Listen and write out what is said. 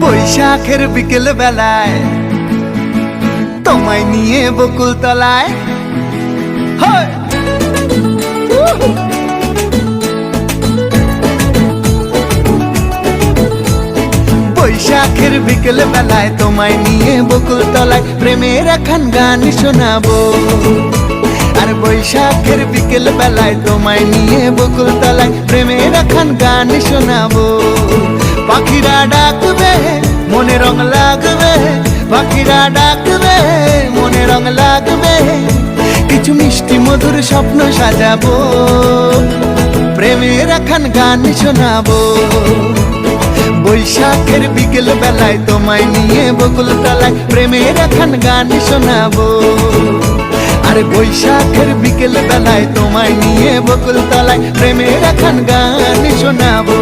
বৈশাখের বিকেল বেলায় তোমায় নিয়ে বকুল তলায় বৈশাখের বিকেল বেলায় তোমায় নিয়ে বকুল তলায় প্রেমের এখন গান শোনাবো। আর বৈশাখের বিকেল বেলায় তোমায় নিয়ে বকুল তলায় প্রেমের এখন গান শোনাবো। পাখিরা ডাকবে মনে রং লাগবে, পাখিরা ডাকবে মনে রং লাগবে, কিছু মিষ্টি মধুর স্বপ্ন সাজাবো, প্রেমের এখন গান শোনাবো। বৈশাখের বিকেল বেলায় তোমায় নিয়ে বকুল তলায় প্রেমের এখন গান শোনাবো। আর বৈশাখের বিকেল বেলায় তোমায় নিয়ে বকুল তলায় প্রেমের এখন গান শোনাবো।